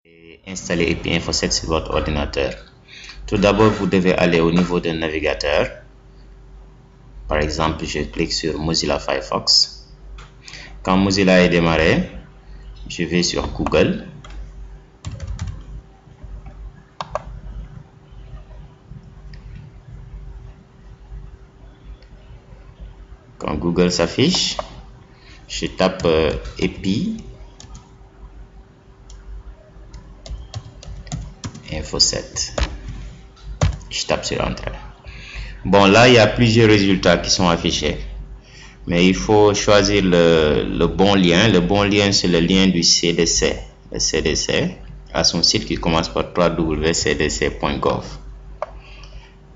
et installer EPI Info 7 sur votre ordinateur. Tout d'abord, vous devez aller au niveau d'un navigateur. Par exemple, je clique sur Mozilla Firefox. Quand Mozilla est démarré, je vais sur Google. Quand Google s'affiche, je tape EPI Info 7. Je tape sur Entrée. Bon, là, il y a plusieurs résultats qui sont affichés. Mais il faut choisir le bon lien. Le bon lien, c'est le lien du CDC. Le CDC a son site qui commence par www.cdc.gov.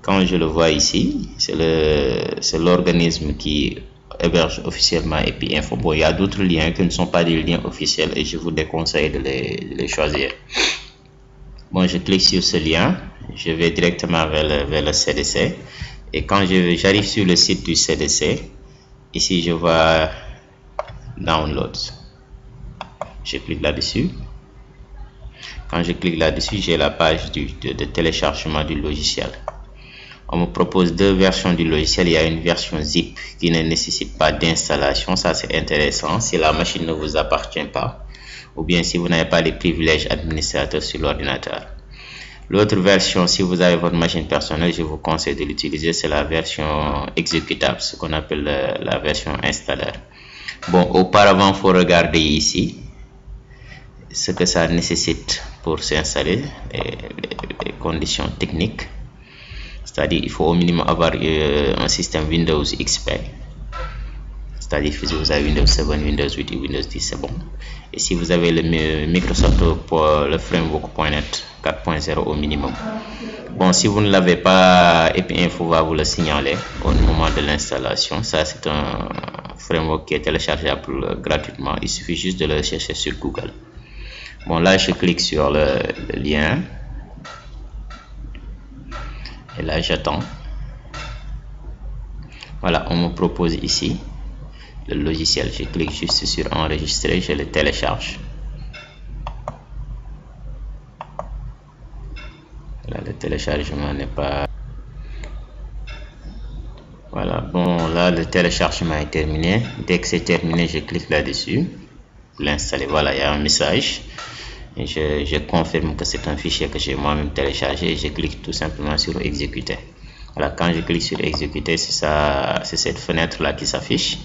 Quand je le vois ici, c'est l'organisme qui héberge officiellement EPI Info. Bon, il y a d'autres liens qui ne sont pas des liens officiels et je vous déconseille de les choisir. Bon, je clique sur ce lien, je vais directement vers le CDC. Et quand j'arrive sur le site du CDC, ici je vois Download. Je clique là-dessus. Quand je clique là-dessus, j'ai la page de téléchargement du logiciel. On me propose deux versions du logiciel. Il y a une version zip qui ne nécessite pas d'installation. Ça, c'est intéressant si la machine ne vous appartient pas ou bien si vous n'avez pas les privilèges administrateurs sur l'ordinateur. L'autre version, si vous avez votre machine personnelle, je vous conseille de l'utiliser. C'est la version exécutable, ce qu'on appelle la version installeur. Bon, auparavant, il faut regarder ici ce que ça nécessite pour s'installer, les conditions techniques. C'est-à-dire il faut au minimum avoir un système Windows XP. C'est-à-dire si vous avez Windows 7, Windows 8 et Windows 10, c'est bon. Et si vous avez le Microsoft pour le framework.net 4.0 au minimum. Bon, si vous ne l'avez pas, EPI Info va vous le signaler au moment de l'installation. Ça, c'est un framework qui est téléchargeable gratuitement. Il suffit juste de le chercher sur Google. Bon, là, je clique sur le lien. Et là, j'attends. Voilà, on me propose ici le logiciel. Je clique juste sur enregistrer, je le télécharge. Là, le téléchargement n'est pas... Voilà, bon, là, le téléchargement est terminé. Dès que c'est terminé, je clique là-dessus pour l'installer. Voilà, il y a un message. Et je confirme que c'est un fichier que j'ai moi-même téléchargé et je clique tout simplement sur exécuter. Voilà, quand je clique sur exécuter, c'est cette fenêtre là qui s'affiche.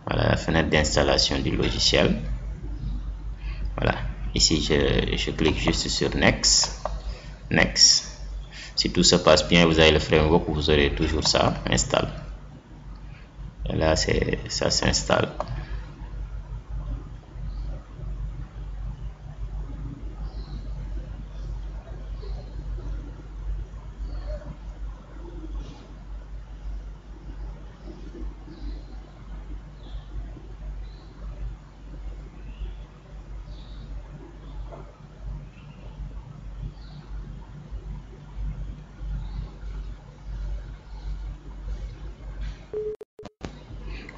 Voilà, la fenêtre d'installation du logiciel. Voilà, ici je clique juste sur next. Si tout se passe bien, vous avez le framework, vous aurez toujours ça installe. Et là, ça s'installe.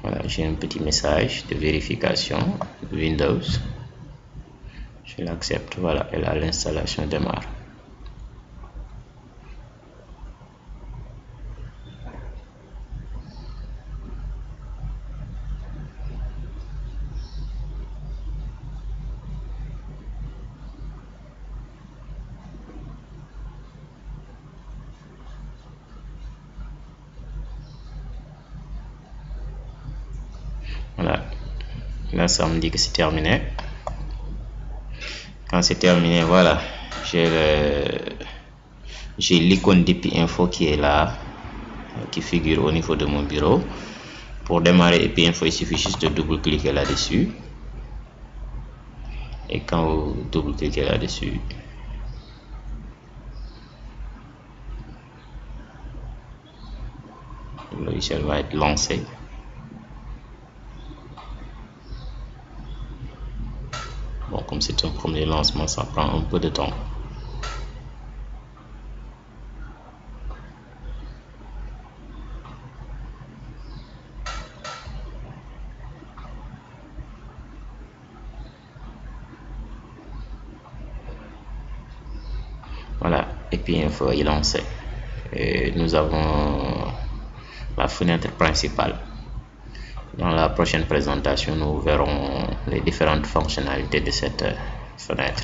Voilà, j'ai un petit message de vérification Windows. Je l'accepte. Voilà, et là l'installation démarre. Voilà, là ça me dit que c'est terminé. Quand c'est terminé, voilà, j'ai l'icône d'EPI Info qui est là, qui figure au niveau de mon bureau. Pour démarrer EPI Info, il suffit juste de double-cliquer là-dessus. Et quand vous double-cliquez là-dessus, le logiciel va être lancé. Bon, comme c'est un premier lancement, ça prend un peu de temps. Voilà, et puis il faut y lancer. Et nous avons la fenêtre principale. Dans la prochaine présentation, nous verrons les différentes fonctionnalités de cette fenêtre.